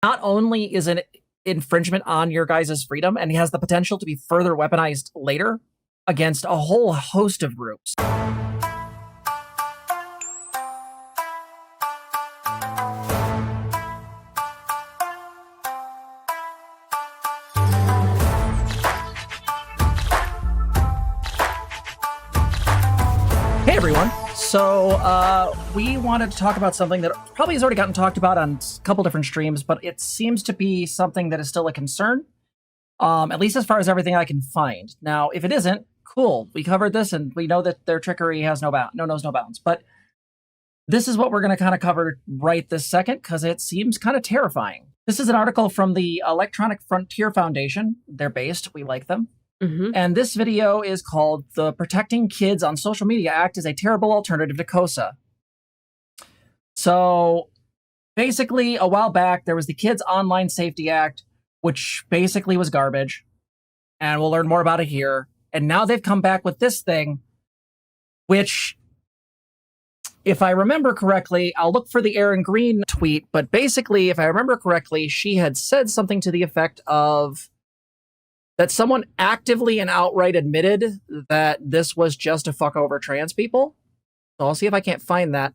not only is an infringement on your guys' freedom, and he has the potential to be further weaponized later against a whole host of groups. Hey everyone. So we wanted to talk about something that probably has already gotten talked about on a couple different streams, but it seems to be something that is still a concern, at least as far as everything I can find. Now, if it isn't, cool. We covered this, and we know that their trickery has no nose, no bounds. But this is what we're going to kind of cover right this second, because it seems kind of terrifying. This is an article from the Electronic Frontier Foundation. They're based. We like them. Mm-hmm. And this video is called "The Protecting Kids on Social Media Act is a Terrible Alternative to COSA." So basically, a while back, there was the Kids Online Safety Act, which basically was garbage. And we'll learn more about it here. And now they've come back with this thing, which, if I remember correctly, I'll look for the Aaron Green tweet, but basically, if I remember correctly, she had said something to the effect of that someone actively and outright admitted that this was just to fuck over trans people. So I'll see if I can't find that,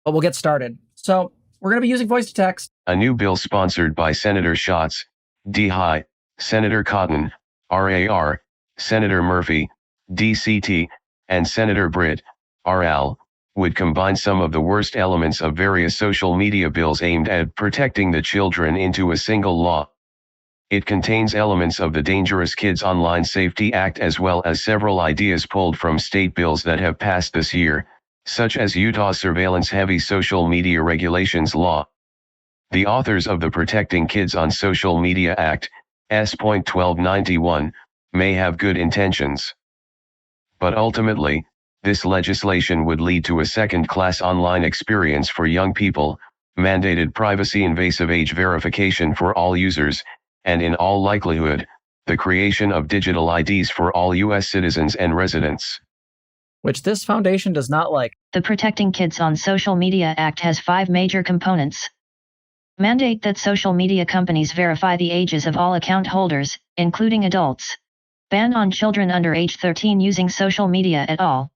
but we'll get started. So we're going to be using voice to text. A new bill sponsored by Senator Schatz, D. High, Senator Cotton, RAR, Senator Murphy, DCT, and Senator Britt, RL, would combine some of the worst elements of various social media bills aimed at protecting the children into a single law. It contains elements of the Dangerous Kids Online Safety Act as well as several ideas pulled from state bills that have passed this year, such as Utah's surveillance-heavy social media regulations law. The authors of the Protecting Kids on Social Media Act, S.1291, may have good intentions. But ultimately, this legislation would lead to a second-class online experience for young people, mandated privacy-invasive age verification for all users, and in all likelihood, the creation of digital IDs for all U.S. citizens and residents. Which this foundation does not like. The Protecting Kids on Social Media Act has 5 major components. Mandate that social media companies verify the ages of all account holders, including adults. Ban on children under age 13 using social media at all.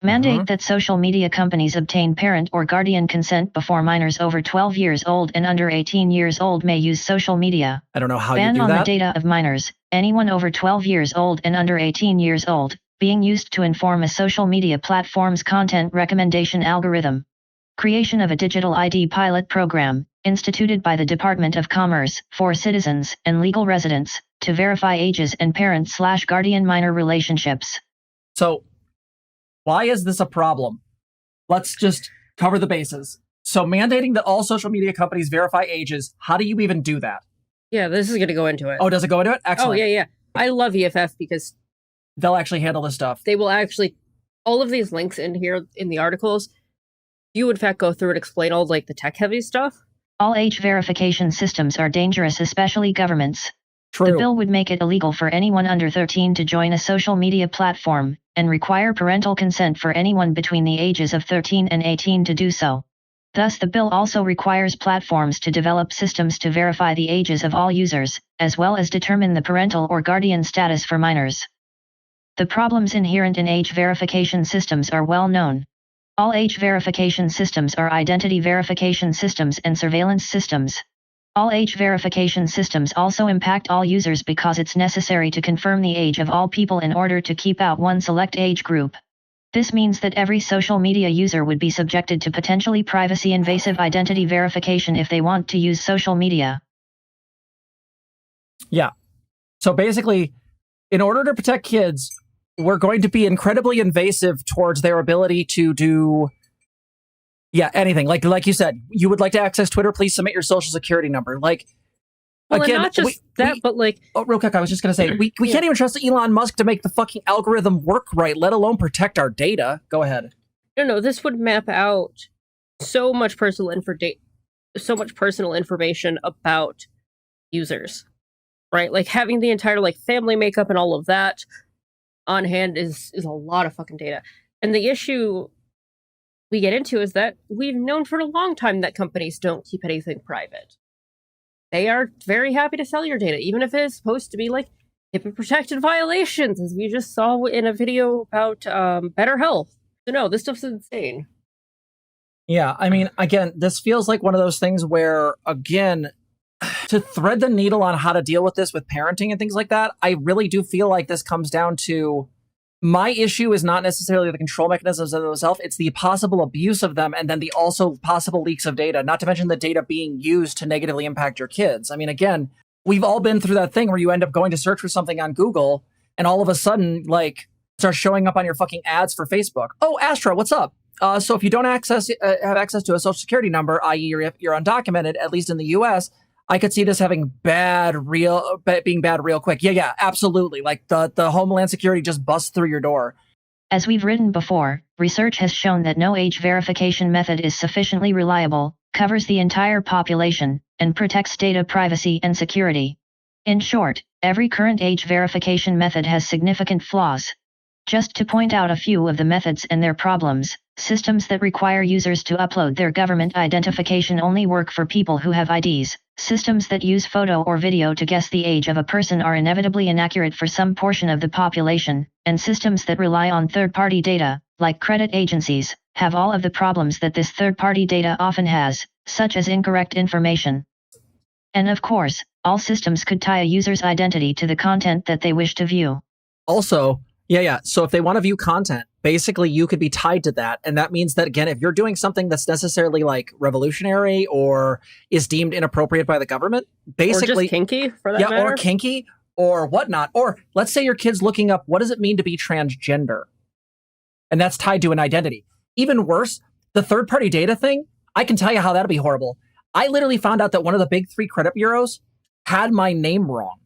Mandate that social media companies obtain parent or guardian consent before minors over 12 years old and under 18 years old may use social media. I don't know how Ban you do on that. the data of minors, anyone over 12 years old and under 18 years old, being used to inform a social media platform's content recommendation algorithm. Creation of a digital ID pilot program, instituted by the Department of Commerce, for citizens and legal residents, to verify ages and parent/guardian-minor relationships. So, why is this a problem? Let's just cover the bases. So mandating that all social media companies verify ages, how do you even do that? Yeah, this is going to go into it. Oh, does it go into it? Excellent. Oh, yeah. I love EFF because they'll actually handle this stuff. They will actually, all of these links in here in the articles, you in fact go through and explain all like the tech-heavy stuff. All age verification systems are dangerous, especially governments. True. The bill would make it illegal for anyone under 13 to join a social media platform, and require parental consent for anyone between the ages of 13 and 18 to do so. Thus, the bill also requires platforms to develop systems to verify the ages of all users, as well as determine the parental or guardian status for minors. The problems inherent in age verification systems are well known. All age verification systems are identity verification systems and surveillance systems. All age verification systems also impact all users because it's necessary to confirm the age of all people in order to keep out one select age group. This means that every social media user would be subjected to potentially privacy-invasive identity verification if they want to use social media. Yeah. So basically, in order to protect kids, we're going to be incredibly invasive towards their ability to do anything. Like you said, you would like to access Twitter, please submit your social security number. Like, well, again, and not just but like... Oh, real quick, I was just going to say, we can't even trust Elon Musk to make the fucking algorithm work right, let alone protect our data. Go ahead. No, this would map out so much personal information about users, right? Like, having the entire, like, family makeup and all of that on hand is a lot of fucking data. And the issue we get into is that we've known for a long time that companies don't keep anything private. they are very happy to sell your data, even if it is supposed to be like HIPAA protected violations, as we just saw in a video about better health. So no, this stuff's insane. Yeah, I mean, again, this feels like one of those things where, again, to thread the needle on how to deal with this with parenting and things like that, I really do feel like this comes down to, my issue is not necessarily the control mechanisms of themselves, it's the possible abuse of them, and then the also possible leaks of data, not to mention the data being used to negatively impact your kids. I mean, again, we've all been through that thing where you end up going to search for something on Google, and all of a sudden, like, starts showing up on your fucking ads for Facebook. Oh, Astra, what's up? So if you don't have access to a social security number, i.e. you're undocumented, at least in the US, I could see this having being bad real quick. Yeah, absolutely. Like the Homeland Security just busts through your door. As we've written before, research has shown that no age verification method is sufficiently reliable, covers the entire population, and protects data privacy and security. In short, every current age verification method has significant flaws. Just to point out a few of the methods and their problems, systems that require users to upload their government identification only work for people who have IDs. Systems that use photo or video to guess the age of a person are inevitably inaccurate for some portion of the population, and systems that rely on third-party data, like credit agencies, have all of the problems that this third-party data often has, such as incorrect information. And of course, all systems could tie a user's identity to the content that they wish to view. Also, yeah. So if they want to view content, basically you could be tied to that. And that means that, again, if you're doing something that's necessarily like revolutionary or is deemed inappropriate by the government, basically. Or just kinky, for that matter. Or kinky or whatnot. Or let's say your kid's looking up, what does it mean to be transgender? And that's tied to an identity. Even worse, the third-party data thing, I can tell you how that'll be horrible. I literally found out that one of the big 3 credit bureaus had my name wrong.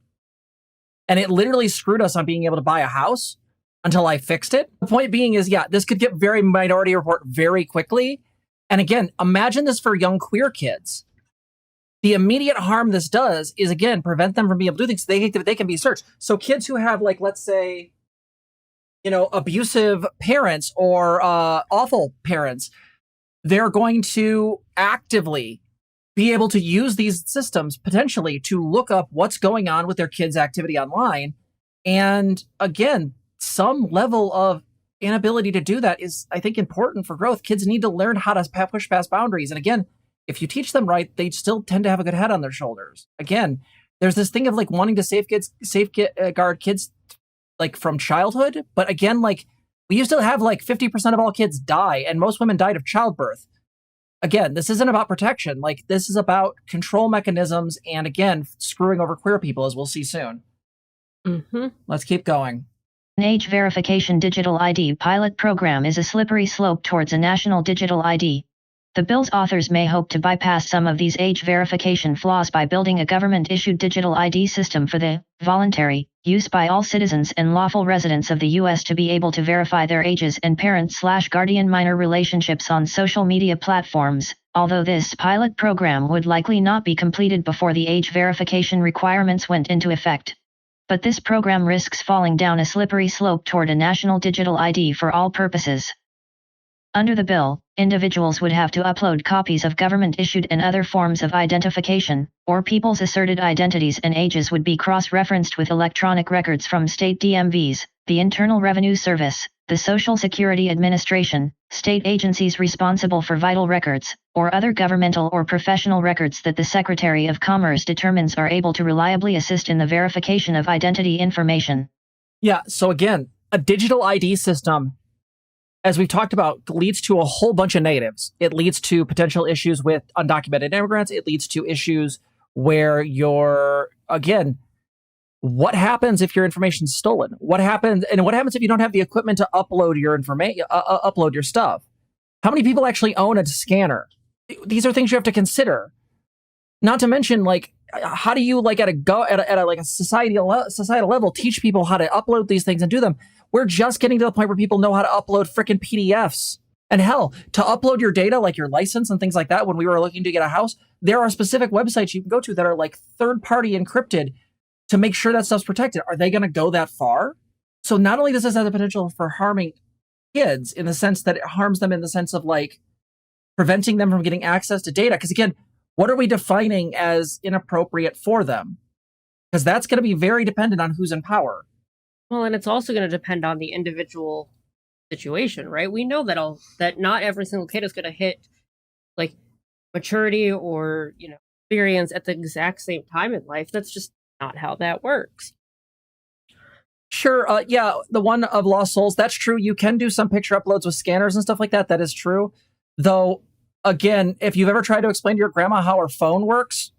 And it literally screwed us on being able to buy a house until I fixed it. The point being is, yeah, this could get very Minority Report very quickly. And again, imagine this for young queer kids. The immediate harm this does is, again, prevent them from being able to do things. They can be searched. So kids who have, like, let's say, abusive parents or awful parents, they're going to actively be able to use these systems potentially to look up what's going on with their kids' activity online. And again, some level of inability to do that is, I think, important for growth. Kids need to learn how to push past boundaries. And again, if you teach them right, they still tend to have a good head on their shoulders. Again, there's this thing of like wanting to safeguard kids like from childhood. But again, like we used to have like 50% of all kids die, and most women died of childbirth. Again, this isn't about protection. Like this is about control mechanisms and, again, screwing over queer people, as we'll see soon. Mm-hmm. Let's keep going. An age verification digital ID pilot program is a slippery slope towards a national digital ID. The bill's authors may hope to bypass some of these age verification flaws by building a government-issued digital ID system for the voluntary use by all citizens and lawful residents of the U.S. to be able to verify their ages and parent/guardian-minor relationships on social media platforms, although this pilot program would likely not be completed before the age verification requirements went into effect. But this program risks falling down a slippery slope toward a national digital ID for all purposes. Under the bill, individuals would have to upload copies of government-issued and other forms of identification, or people's asserted identities and ages would be cross-referenced with electronic records from state DMVs, the Internal Revenue Service, the Social Security Administration, state agencies responsible for vital records, or other governmental or professional records that the Secretary of Commerce determines are able to reliably assist in the verification of identity information. Yeah, so again, a digital ID system, as we've talked about, leads to a whole bunch of negatives. It leads to potential issues with undocumented immigrants. It leads to issues where what happens if your information's stolen? What happens if you don't have the equipment to upload your information, upload your stuff? How many people actually own a scanner? These are things you have to consider. Not to mention, like, how do you, like, at a societal level, teach people how to upload these things and do them? We're just getting to the point where people know how to upload frickin' PDFs. And hell, to upload your data, like your license and things like that, when we were looking to get a house, there are specific websites you can go to that are like third-party encrypted to make sure that stuff's protected. Are they going to go that far? So not only does this have the potential for harming kids in the sense that it harms them in the sense of like preventing them from getting access to data. Because again, What are we defining as inappropriate for them? Because that's going to be very dependent on who's in power. Well, and it's also going to depend on the individual situation, right? We know that not every single kid is going to hit like maturity or experience at the exact same time in life. That's just not how that works. Sure, yeah, the one of Lost Souls, that's true. You can do some picture uploads with scanners and stuff like that. That is true. Though, again, if you've ever tried to explain to your grandma how her phone works,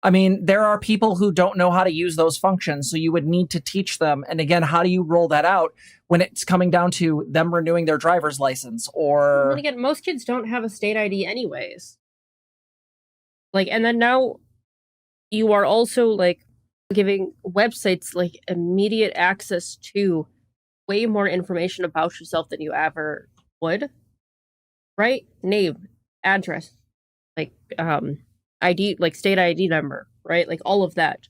I mean, there are people who don't know how to use those functions, so you would need to teach them. And again, how do you roll that out when it's coming down to them renewing their driver's license? Or and again, most kids don't have a state ID anyways. And then now you are also giving websites immediate access to way more information about yourself than you ever would. Right? Name, address, ID, state ID number, right? All of that.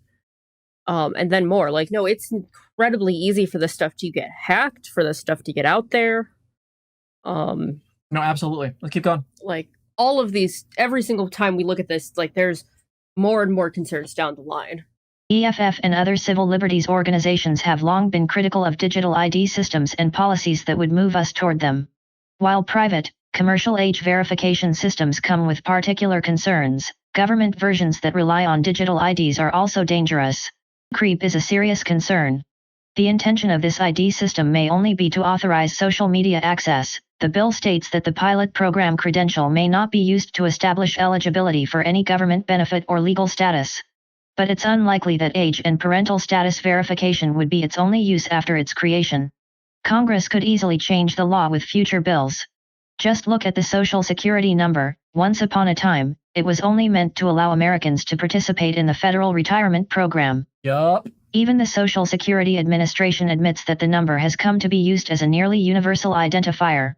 And then more. No, it's incredibly easy for this stuff to get hacked, for this stuff to get out there. No, absolutely. Let's keep going. All of these, every single time we look at this, there's more and more concerns down the line. EFF and other civil liberties organizations have long been critical of digital ID systems and policies that would move us toward them. While private, commercial age verification systems come with particular concerns, government versions that rely on digital IDs are also dangerous. Creep is a serious concern. The intention of this ID system may only be to authorize social media access. The bill states that the pilot program credential may not be used to establish eligibility for any government benefit or legal status. But it's unlikely that age and parental status verification would be its only use after its creation. Congress could easily change the law with future bills. Just look at the Social Security number. Once upon a time, it was only meant to allow Americans to participate in the federal retirement program. Yup. Even the Social Security Administration admits that the number has come to be used as a nearly universal identifier.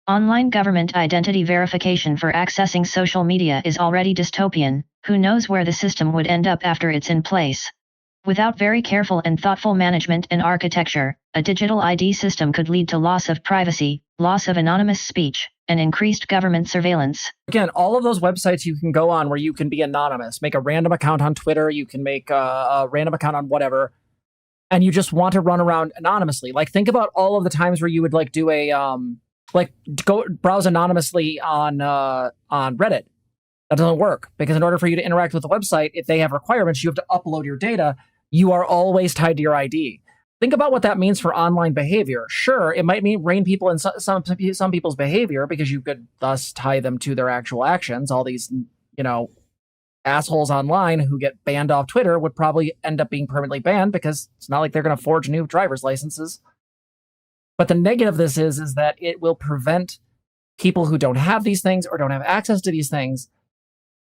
Online government identity verification for accessing social media is already dystopian. Who knows where the system would end up after it's in place? Without very careful and thoughtful management and architecture, a digital ID system could lead to loss of privacy, loss of anonymous speech, and increased government surveillance. Again, all of those websites you can go on where you can be anonymous, make a random account on Twitter, you can make a random account on whatever, and you just want to run around anonymously. Think about all of the times where you would do a go browse anonymously on Reddit. That doesn't work, because in order for you to interact with the website, if they have requirements, you have to upload your data. You are always tied to your ID. Think about what that means for online behavior. Sure, it might mean rein people in some people's behavior, because you could thus tie them to their actual actions. All these, assholes online who get banned off Twitter would probably end up being permanently banned, because it's not like they're going to forge new driver's licenses. But the negative of this is that it will prevent people who don't have these things or don't have access to these things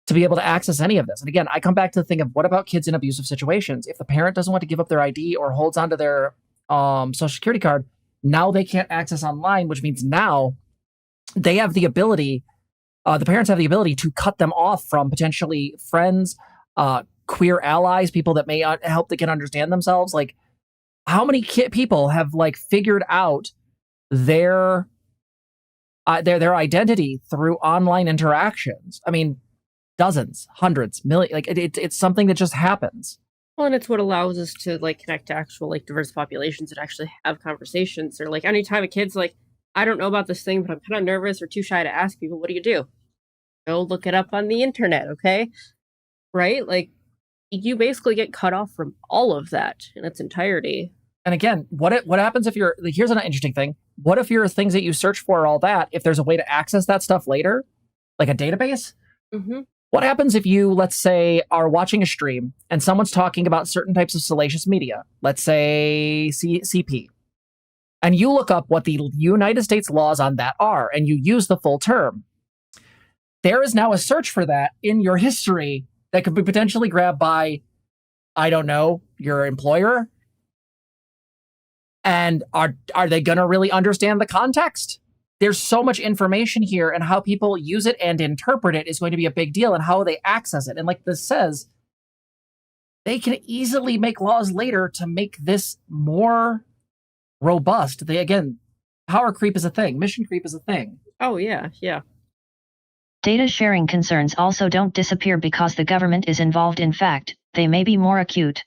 to be able to access any of this. And again, I come back to the thing of, what about kids in abusive situations? If the parent doesn't want to give up their ID or holds onto their social security card, now they can't access online, which means now they have the ability, the parents have the ability to cut them off from potentially friends, queer allies, people that may help they can understand themselves. How many people have figured out their identity through online interactions? I mean, dozens, hundreds, millions. It's something that just happens. Well, and it's what allows us to connect to actual diverse populations and actually have conversations. Or anytime a kid's I don't know about this thing, but I'm kind of nervous or too shy to ask people, what do? Go look it up on the internet, okay? Right? You basically get cut off from all of that in its entirety. And again, what happens if you're here's an interesting thing. What if your things that you search for are all that? If there's a way to access that stuff later, like a database? Mm-hmm. What happens if you, let's say, are watching a stream and someone's talking about certain types of salacious media, let's say CP, and you look up what the United States laws on that are, and you use the full term? There is now a search for that in your history that could be potentially grabbed by, I don't know, your employer. And are they going to really understand the context? There's so much information here, and how people use it and interpret it is going to be a big deal, and how they access it. And like this says, they can easily make laws later to make this more robust. Again, power creep is a thing. Mission creep is a thing. Oh, yeah, yeah. Data sharing concerns also don't disappear because the government is involved. In fact, they may be more acute.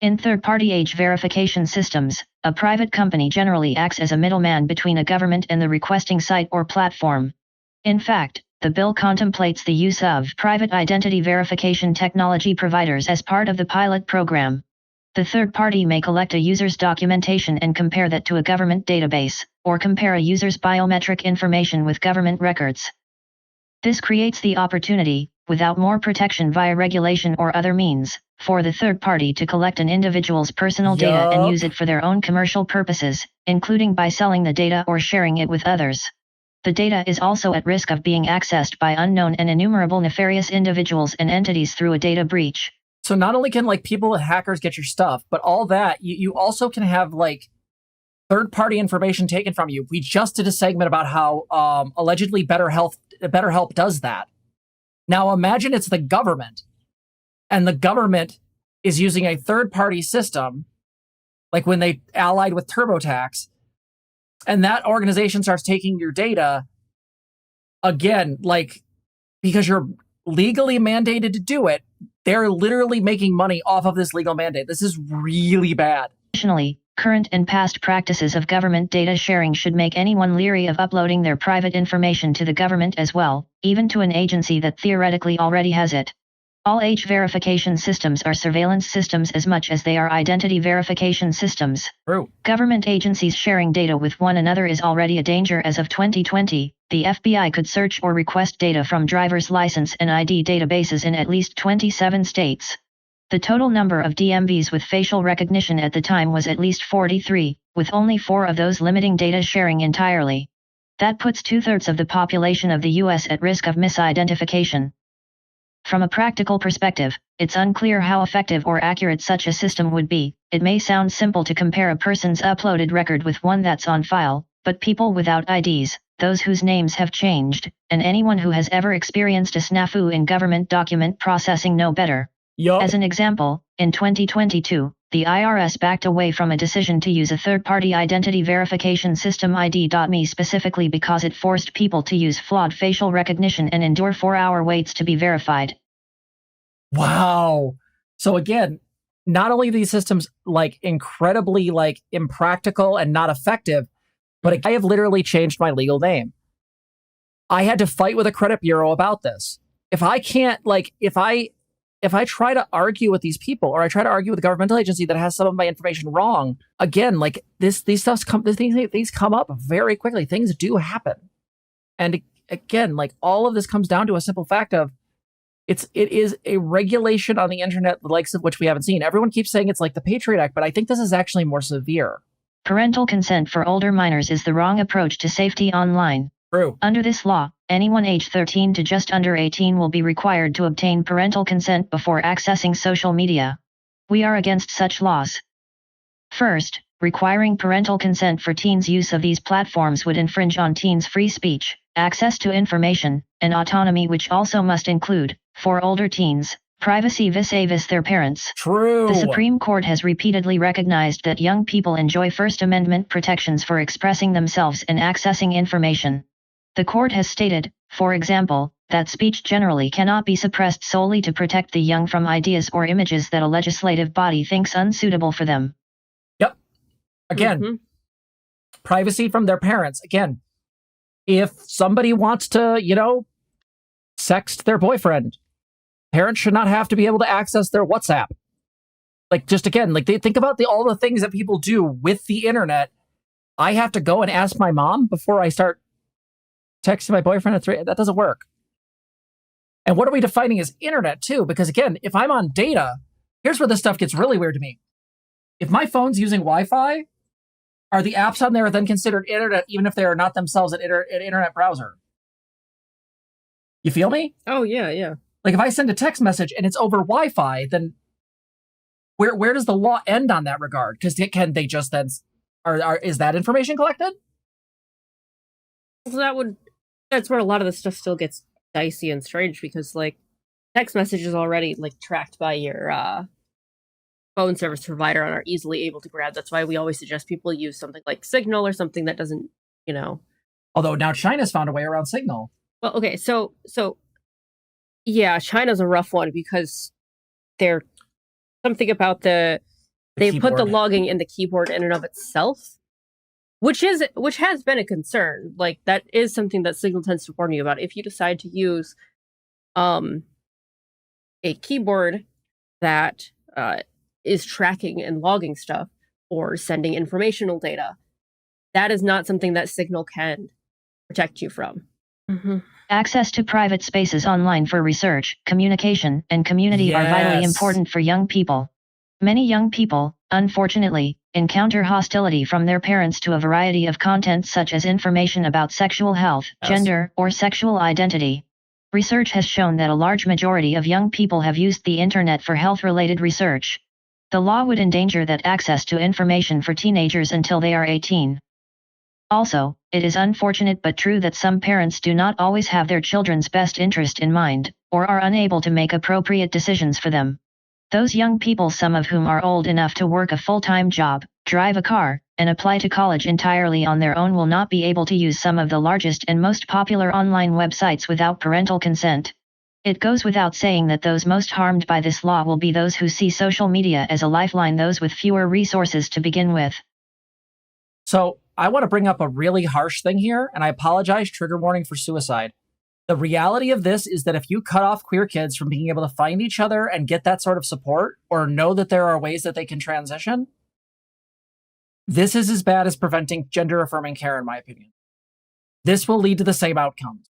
In third-party age verification systems, a private company generally acts as a middleman between a government and the requesting site or platform. In fact, the bill contemplates the use of private identity verification technology providers as part of the pilot program. The third party may collect a user's documentation and compare that to a government database, or compare a user's biometric information with government records. This creates the opportunity, without more protection via regulation or other means, for the third party to collect an individual's personal data and use it for their own commercial purposes, including by selling the data or sharing it with others. The data is also at risk of being accessed by unknown and innumerable nefarious individuals and entities through a data breach. So not only can like people and hackers get your stuff, but all that, you also can have like third-party information taken from you. We just did a segment about how allegedly BetterHelp does that. Now imagine it's the government, and the government is using a third-party system, like when they allied with TurboTax, and that organization starts taking your data, again, like, because you're legally mandated to do it, they're literally making money off of this legal mandate. This is really bad. Additionally, current and past practices of government data sharing should make anyone leery of uploading their private information to the government as well, even to an agency that theoretically already has it. All age verification systems are surveillance systems as much as they are identity verification systems. True. Government agencies sharing data with one another is already a danger. As of 2020, the FBI could search or request data from driver's license and ID databases in at least 27 states. The total number of DMVs with facial recognition at the time was at least 43, with only 4 of those limiting data sharing entirely. That puts 2/3 of the population of the US at risk of misidentification. From a practical perspective, it's unclear how effective or accurate such a system would be. It may sound simple to compare a person's uploaded record with one that's on file, but people without IDs, those whose names have changed, and anyone who has ever experienced a snafu in government document processing know better. As an example, in 2022, the IRS backed away from a decision to use a third-party identity verification system ID.me specifically because it forced people to use flawed facial recognition and endure 4-hour waits to be verified. Wow. So again, not only are these systems like incredibly like impractical and not effective, but I have literally changed my legal name. I had to fight with a credit bureau about this. If I can't, like, if I try to argue with these people, or I try to argue with a governmental agency that has some of my information wrong, again, like these things come up very quickly. Things do happen. And again, like all of this comes down to a simple fact of it is a regulation on the internet, the likes of which we haven't seen. Everyone keeps saying it's like the Patriot Act, but I think this is actually more severe. Parental consent for older minors is the wrong approach to safety online. True. Under this law, anyone age 13 to just under 18 will be required to obtain parental consent before accessing social media. We are against such laws. First, requiring parental consent for teens' use of these platforms would infringe on teens' free speech, access to information, and autonomy, which also must include, for older teens, privacy vis-a-vis their parents. True. The Supreme Court has repeatedly recognized that young people enjoy First Amendment protections for expressing themselves and accessing information. The court has stated, for example, that speech generally cannot be suppressed solely to protect the young from ideas or images that a legislative body thinks unsuitable for them. Yep. Again, privacy from their parents. Again, if somebody wants to, sext their boyfriend, parents should not have to be able to access their WhatsApp. Like, just again, like they think about all the things that people do with the internet. I have to go and ask my mom before I start texting my boyfriend at 3. That doesn't work. And what are we defining as internet too? Because again, if I'm on data, here's where this stuff gets really weird to me. If my phone's using Wi-Fi, are the apps on there then considered internet even if they are not themselves an internet browser? You feel me? Oh, yeah. Like if I send a text message and it's over Wi-Fi, then where does the law end on that regard? Because can they just then, is that information collected? So that's where a lot of this stuff still gets dicey and strange, because like text messages already like tracked by your phone service provider and are easily able to grab. That's why we always suggest people use something like Signal or something that doesn't, Although now China's found a way around Signal. Well, okay, so yeah, China's a rough one because they're something about they put the keyboard. logging in the keyboard in and of itself, which has been a concern. Like that is something that Signal tends to warn you about. If you decide to use a keyboard that is tracking and logging stuff or sending informational data, that is not something that Signal can protect you from. Mm-hmm. Access to private spaces online for research, communication, and community are vitally Yes. important for young people. Many young people, unfortunately, encounter hostility from their parents to a variety of content such as information about sexual health, Yes. gender, or sexual identity. Research has shown that a large majority of young people have used the internet for health-related research. The law would endanger that access to information for teenagers until they are 18. Also, it is unfortunate but true that some parents do not always have their children's best interest in mind, or are unable to make appropriate decisions for them. Those young people, some of whom are old enough to work a full-time job, drive a car, and apply to college entirely on their own, will not be able to use some of the largest and most popular online websites without parental consent. It goes without saying that those most harmed by this law will be those who see social media as a lifeline, those with fewer resources to begin with. So I want to bring up a really harsh thing here, and I apologize, trigger warning for suicide. The reality of this is that if you cut off queer kids from being able to find each other and get that sort of support, or know that there are ways that they can transition, this is as bad as preventing gender-affirming care, in my opinion. This will lead to the same outcomes.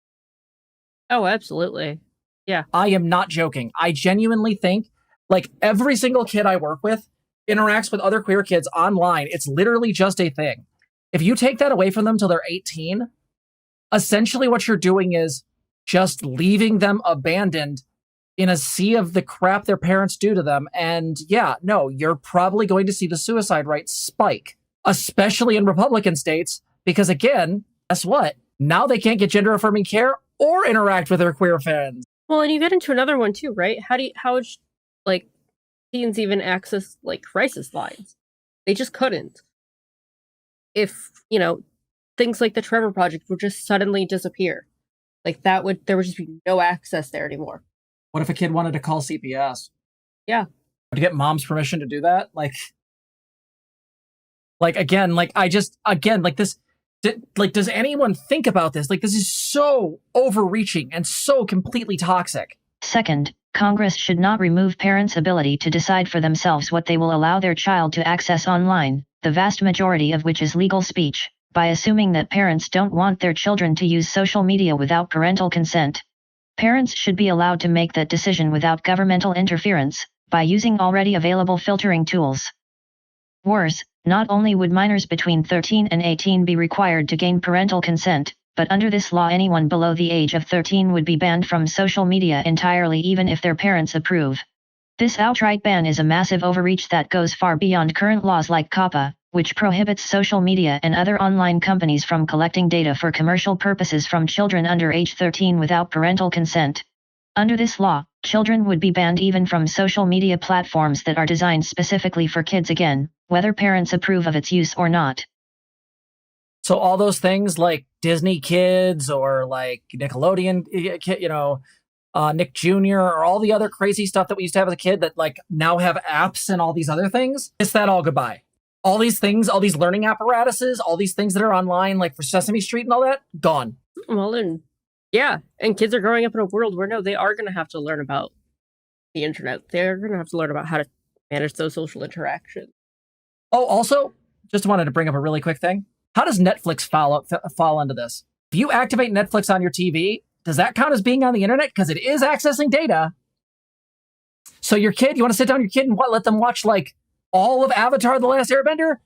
Oh, absolutely. Yeah. I am not joking. I genuinely think, like, every single kid I work with interacts with other queer kids online. It's literally just a thing. If you take that away from them till they're 18, essentially what you're doing is just leaving them abandoned in a sea of the crap their parents do to them. And yeah, no, you're probably going to see the suicide rate spike, especially in Republican states, because again, guess what? Now they can't get gender affirming care or interact with their queer friends. Well, and you get into another one too, right? How would like teens even access like crisis lines? They just couldn't. If, things like the Trevor Project would just suddenly disappear. Like there would just be no access there anymore. What if a kid wanted to call CPS? Yeah. To get mom's permission to do that? Does anyone think about this? Like, this is so overreaching and so completely toxic. Second, Congress should not remove parents' ability to decide for themselves what they will allow their child to access online, the vast majority of which is legal speech, by assuming that parents don't want their children to use social media without parental consent. Parents should be allowed to make that decision without governmental interference, by using already available filtering tools. Worse, not only would minors between 13 and 18 be required to gain parental consent, but under this law anyone below the age of 13 would be banned from social media entirely, even if their parents approve. This outright ban is a massive overreach that goes far beyond current laws like COPPA, which prohibits social media and other online companies from collecting data for commercial purposes from children under age 13 without parental consent. Under this law, children would be banned even from social media platforms that are designed specifically for kids, again, whether parents approve of its use or not. So all those things like Disney Kids or like Nickelodeon, Nick Jr. or all the other crazy stuff that we used to have as a kid that like now have apps and all these other things, it's that all goodbye. All these things, all these learning apparatuses, all these things that are online, like for Sesame Street and all that, gone. Well, and yeah, and kids are growing up in a world where they are going to have to learn about the internet. They're going to have to learn about how to manage those social interactions. Oh, also, just wanted to bring up a really quick thing. How does Netflix fall into this? If you activate Netflix on your TV, does that count as being on the internet? Because it is accessing data. So your kid, you want to sit down with your kid and let them watch like all of Avatar: The Last Airbender?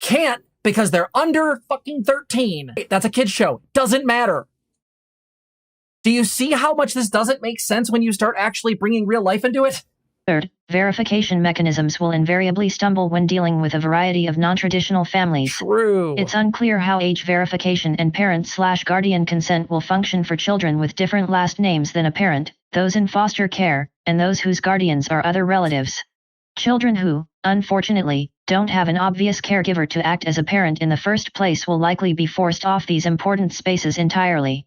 Can't, because they're under fucking 13. That's a kid's show. Doesn't matter. Do you see how much this doesn't make sense when you start actually bringing real life into it? Third, verification mechanisms will invariably stumble when dealing with a variety of non-traditional families. True. It's unclear how age verification and parent/guardian consent will function for children with different last names than a parent, those in foster care, and those whose guardians are other relatives. Children who, unfortunately, don't have an obvious caregiver to act as a parent in the first place will likely be forced off these important spaces entirely.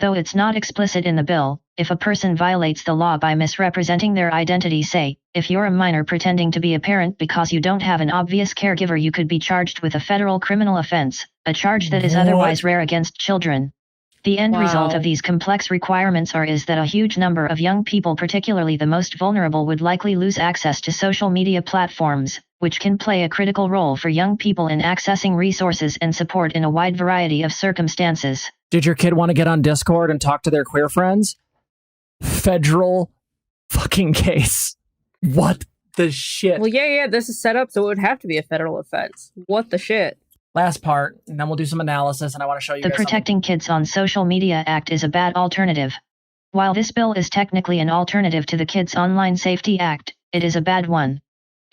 Though it's not explicit in the bill, if a person violates the law by misrepresenting their identity, say, if you're a minor pretending to be a parent because you don't have an obvious caregiver, you could be charged with a federal criminal offense, a charge that is otherwise rare against children. The end result of these complex requirements is that a huge number of young people, particularly the most vulnerable, would likely lose access to social media platforms, which can play a critical role for young people in accessing resources and support in a wide variety of circumstances. Did your kid want to get on Discord and talk to their queer friends? Federal fucking case. What the shit? Well, yeah, this is set up so it would have to be a federal offense. What the shit? Last part, and then we'll do some analysis, and I want to show you The guys Protecting something. Kids on Social Media Act is a bad alternative. While this bill is technically an alternative to the Kids Online Safety Act, it is a bad one.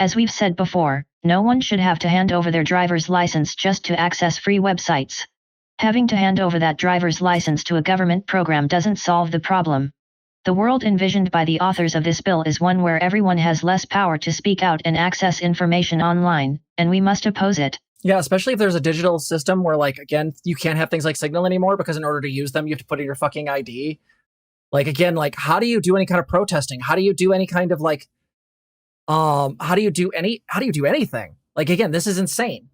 As we've said before, no one should have to hand over their driver's license just to access free websites. Having to hand over that driver's license to a government program doesn't solve the problem. The world envisioned by the authors of this bill is one where everyone has less power to speak out and access information online, and we must oppose it. Yeah, especially if there's a digital system where, like, again, you can't have things like Signal anymore because in order to use them, you have to put in your fucking ID. Like, again, like, how do you do any kind of protesting? How do you do any kind of, like, how do you do anything? Like, again, this is insane.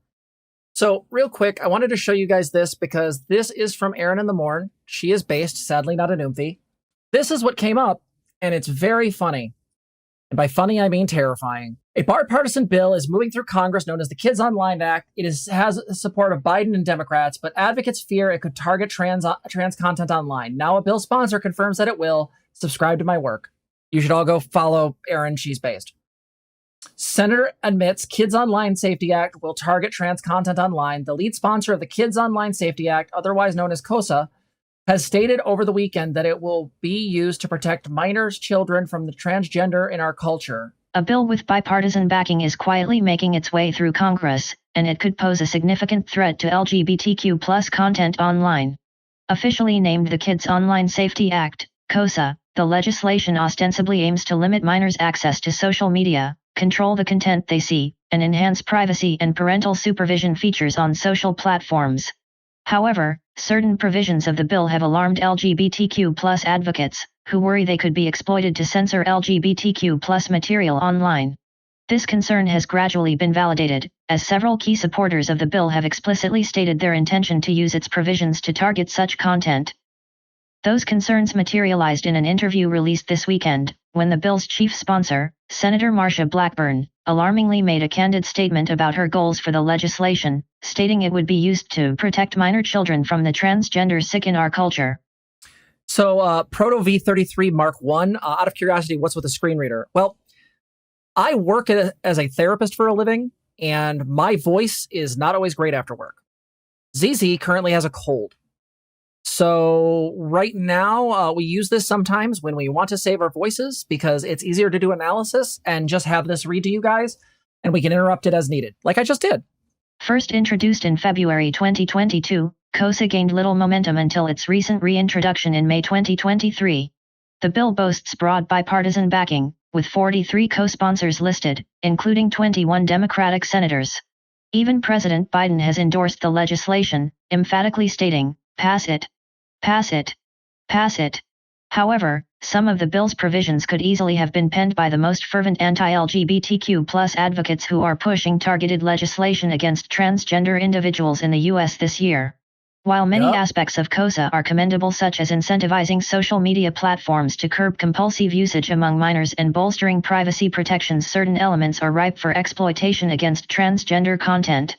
So real quick, I wanted to show you guys this because this is from Erin in the Morn. She is based, sadly not an oomphy. This is what came up, and it's very funny. And by funny, I mean terrifying. A bipartisan bill is moving through Congress known as the Kids Online Act. It has support of Biden and Democrats, but advocates fear it could target trans content online. Now a bill sponsor confirms that it will. Subscribe to my work. You should all go follow Erin. She's based. Senator admits Kids Online Safety Act will target trans content online. The lead sponsor of the Kids Online Safety Act, otherwise known as KOSA, has stated over the weekend that it will be used to protect minors, children from the transgender in our culture. A bill with bipartisan backing is quietly making its way through Congress, and it could pose a significant threat to LGBTQ+ content online. Officially named the Kids Online Safety Act, KOSA, the legislation ostensibly aims to limit minors' access to social media, control the content they see, and enhance privacy and parental supervision features on social platforms. However, certain provisions of the bill have alarmed LGBTQ+ advocates, who worry they could be exploited to censor LGBTQ+ material online. This concern has gradually been validated, as several key supporters of the bill have explicitly stated their intention to use its provisions to target such content. Those concerns materialized in an interview released this weekend, when the bill's chief sponsor, Senator Marsha Blackburn, alarmingly made a candid statement about her goals for the legislation, stating it would be used to protect minor children from the transgender sick in our culture. So, Proto V33 Mark 1, out of curiosity, what's with a screen reader? Well, I work as a therapist for a living, and my voice is not always great after work. ZZ currently has a cold. So right now, we use this sometimes when we want to save our voices because it's easier to do analysis and just have this read to you guys, and we can interrupt it as needed, like I just did. First introduced in February 2022, KOSA gained little momentum until its recent reintroduction in May 2023. The bill boasts broad bipartisan backing, with 43 co-sponsors listed, including 21 Democratic senators. Even President Biden has endorsed the legislation, emphatically stating, "Pass it. Pass it. Pass it." However, some of the bill's provisions could easily have been penned by the most fervent anti-LGBTQ+ advocates who are pushing targeted legislation against transgender individuals in the U.S. this year. While many aspects of KOSA are commendable, such as incentivizing social media platforms to curb compulsive usage among minors and bolstering privacy protections, certain elements are ripe for exploitation against transgender content.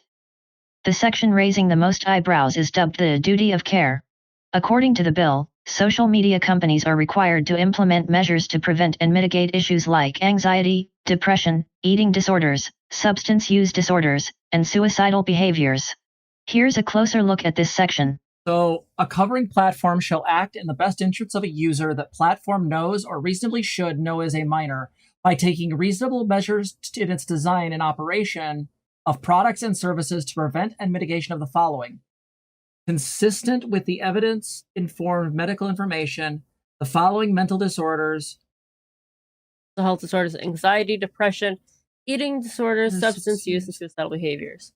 The section raising the most eyebrows is dubbed the duty of care. According to the bill, social media companies are required to implement measures to prevent and mitigate issues like anxiety, depression, eating disorders, substance use disorders, and suicidal behaviors. Here's a closer look at this section. So, a covering platform shall act in the best interests of a user that platform knows or reasonably should know is a minor by taking reasonable measures in its design and operation of products and services to prevent and mitigation of the following. Consistent with the evidence-informed medical information, the following mental disorders. The health disorders: anxiety, depression, eating disorders, substance use, and suicidal behaviors.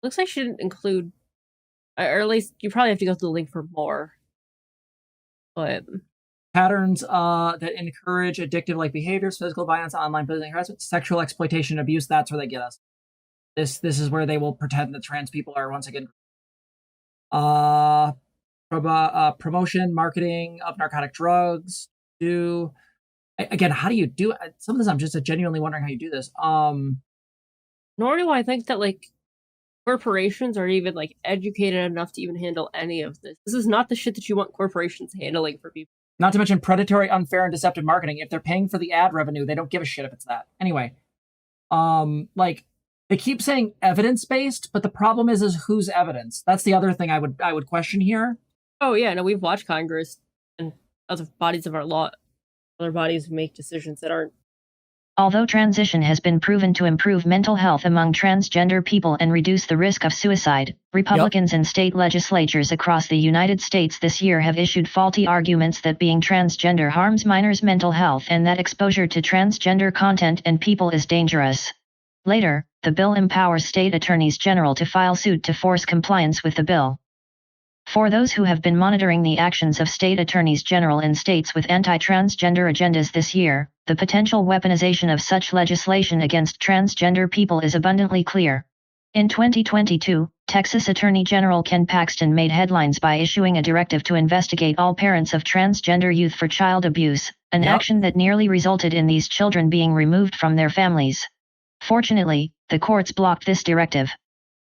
Looks like she didn't include Or at least you probably have to go to the link for more. But patterns that encourage addictive-like behaviors, physical violence, online bullying, harassment, sexual exploitation, abuse. That's where they get us. This is where they will pretend that trans people are once again. Promotion, marketing of narcotic drugs. Again, how do you do it? Some of this I'm just genuinely wondering how you do this. Nor do I think that like corporations are even like educated enough to even handle any of this. This is not the shit that you want corporations handling for people. Not to mention predatory, unfair, and deceptive marketing. If they're paying for the ad revenue, they don't give a shit if it's that. Anyway, like they keep saying evidence-based, but the problem is whose evidence? That's the other thing I would question here. Oh yeah, no, we've watched Congress and other bodies of our law, other bodies make decisions that aren't. Although transition has been proven to improve mental health among transgender people and reduce the risk of suicide, Republicans in state legislatures across the United States this year have issued faulty arguments that being transgender harms minors' mental health and that exposure to transgender content and people is dangerous. Later, the bill empowers state attorneys general to file suit to force compliance with the bill. For those who have been monitoring the actions of state attorneys general in states with anti-transgender agendas this year, the potential weaponization of such legislation against transgender people is abundantly clear. In 2022, Texas Attorney General Ken Paxton made headlines by issuing a directive to investigate all parents of transgender youth for child abuse, an action that nearly resulted in these children being removed from their families. Fortunately, the courts blocked this directive.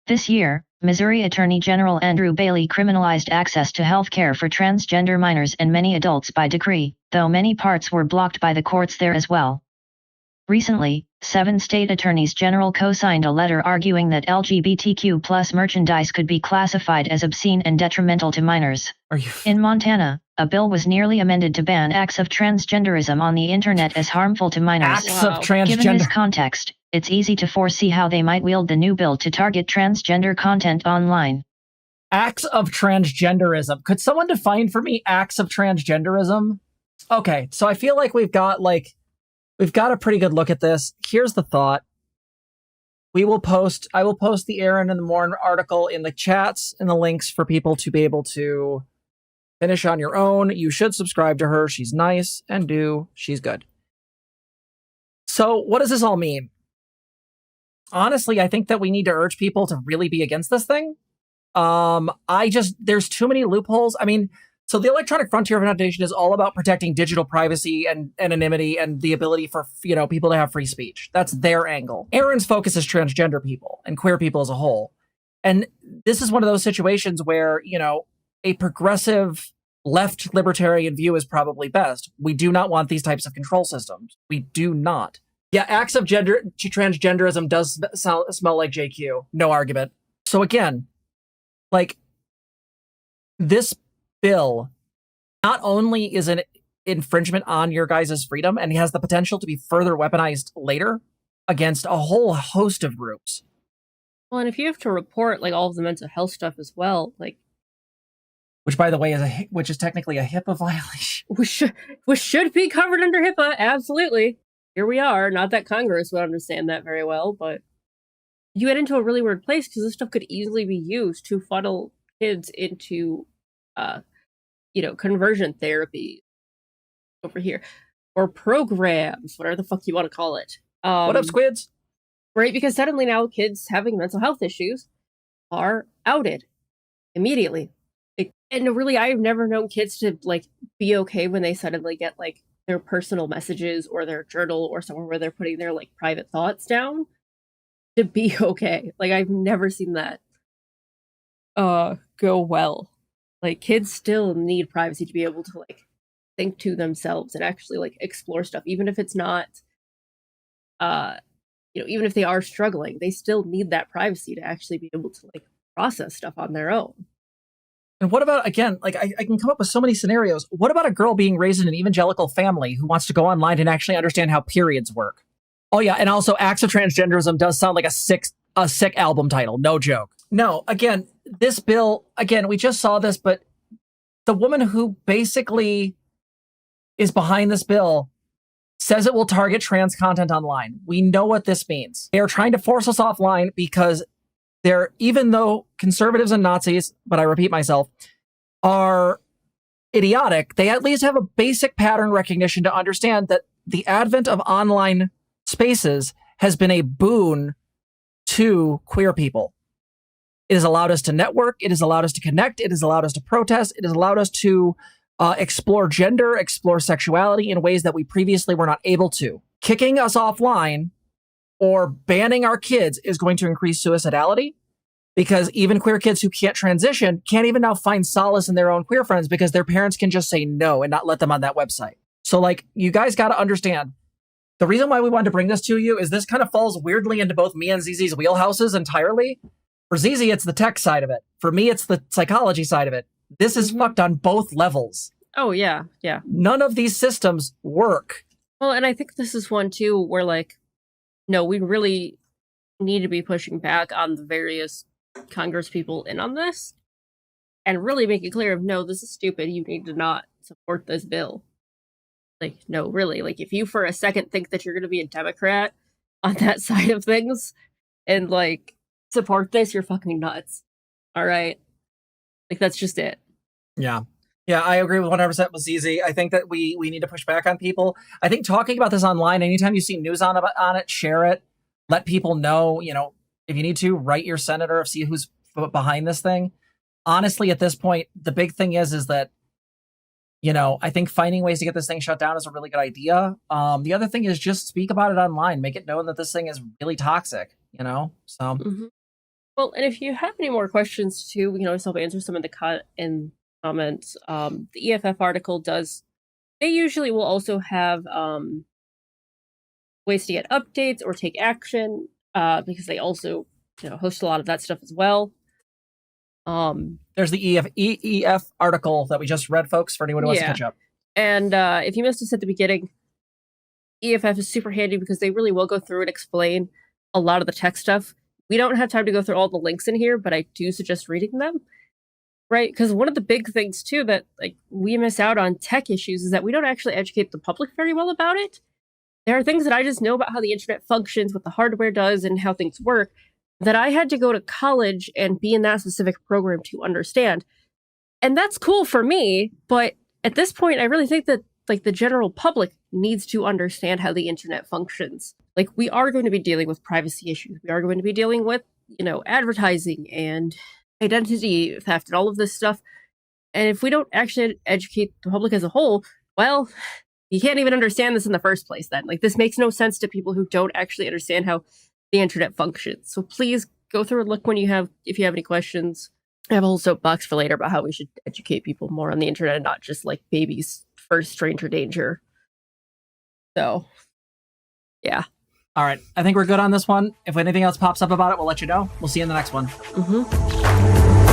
This year, Missouri Attorney General Andrew Bailey criminalized access to health care for transgender minors and many adults by decree, though many parts were blocked by the courts there as well. Recently, 7 state attorneys general co-signed a letter arguing that LGBTQ+ merchandise could be classified as obscene and detrimental to minors. In Montana, a bill was nearly amended to ban acts of transgenderism on the internet as harmful to minors. Acts of transgender. Given this context, it's easy to foresee how they might wield the new bill to target transgender content online. Acts of transgenderism. Could someone define for me acts of transgenderism? Okay, so I feel like we've got a pretty good look at this. Here's the thought. I will post the Aaron and the Morn article in the chats and the links for people to be able to finish on your own. You should subscribe to her. She's nice and she's good. So what does this all mean? Honestly, I think that we need to urge people to really be against this thing. There's too many loopholes. I mean, so the Electronic Frontier Foundation is all about protecting digital privacy and anonymity and the ability for, people to have free speech. That's their angle. Aaron's focus is transgender people and queer people as a whole. And this is one of those situations where, a progressive left libertarian view is probably best. We do not want these types of control systems. We do not. Yeah, acts of transgenderism does smell like JQ. No argument. So again, this bill not only is an infringement on your guys' freedom and has the potential to be further weaponized later against a whole host of groups. Well, and if you have to report all of the mental health stuff as well, which by the way which is technically a HIPAA violation. Which should be covered under HIPAA, absolutely. Here we are. Not that Congress would understand that very well, but you get into a really weird place because this stuff could easily be used to funnel kids into, conversion therapy over here, or programs, whatever the fuck you want to call it. What up, squids? Right, because suddenly now kids having mental health issues are outed immediately. And really, I've never known kids to be okay when they suddenly get their personal messages or their journal or somewhere where they're putting their private thoughts down to be okay. I've never seen that go well. Kids still need privacy to be able to think to themselves and actually explore stuff, even if it's not even if they are struggling, they still need that privacy to actually be able to process stuff on their own. And what about, again, I can come up with so many scenarios. What about a girl being raised in an evangelical family who wants to go online and actually understand how periods work? Oh yeah, and also acts of transgenderism does sound like a sick album title. No joke. No, again, this bill, we just saw this, but the woman who basically is behind this bill says it will target trans content online. We know what this means. They are trying to force us offline because even though conservatives and Nazis, but I repeat myself, are idiotic, they at least have a basic pattern recognition to understand that the advent of online spaces has been a boon to queer people. It has allowed us to network. It has allowed us to connect. It has allowed us to protest. It has allowed us to explore gender, explore sexuality in ways that we previously were not able to. Kicking us offline or banning our kids is going to increase suicidality, because even queer kids who can't transition can't even now find solace in their own queer friends because their parents can just say no and not let them on that website. So like, you guys got to understand, the reason why we wanted to bring this to you is this kind of falls weirdly into both me and ZZ's wheelhouses entirely. For ZZ, it's the tech side of it. For me, it's the psychology side of it. This is fucked on both levels. Oh, yeah, yeah. None of these systems work. Well, and I think this is one, too, where, like, no, we really need to be pushing back on the various Congress people in on this and really make it clear of, no, this is stupid. You need to not support this bill. Like, no, really. Like, if you for a second think that you're going to be a Democrat on that side of things and, like, support this, you're fucking nuts. All right? Like, that's just it. Yeah. Yeah, I agree with 100% with ZZ. I think that we need to push back on people. I think talking about this online, anytime you see news on it, share it. Let people know, you know, if you need to, write your senator, see who's behind this thing. Honestly, at this point, the big thing is that, you know, I think finding ways to get this thing shut down is a really good idea. The other thing is just speak about it online. Make it known that this thing is really toxic, you know? So. Mm-hmm. Well, and if you have any more questions, too, we can always help answer some in the comments. The EFF article they usually will also have ways to get updates or take action, because they also, you know, host a lot of that stuff as well. There's the EEF article that we just read, folks, for anyone who wants to catch up. And if you missed us at the beginning, EFF is super handy because they really will go through and explain a lot of the tech stuff. We don't have time to go through all the links in here, but I do suggest reading them. Right? Because one of the big things, too, that like we miss out on tech issues is that we don't actually educate the public very well about it. There are things that I just know about how the internet functions, what the hardware does, and how things work, that I had to go to college and be in that specific program to understand. And that's cool for me, but at this point, I really think that like the general public needs to understand how the internet functions. Like, we are going to be dealing with privacy issues. We are going to be dealing with, you know, advertising and identity theft and all of this stuff. And if we don't actually educate the public as a whole, well, you can't even understand this in the first place then. Like, this makes no sense to people who don't actually understand how the internet functions. So please go through and look if you have any questions. I have a whole soapbox for later about how we should educate people more on the internet and not just like babies first stranger danger. So, yeah. All right. I think we're good on this one. If anything else pops up about it, we'll let you know. We'll see you in the next one. Mm-hmm.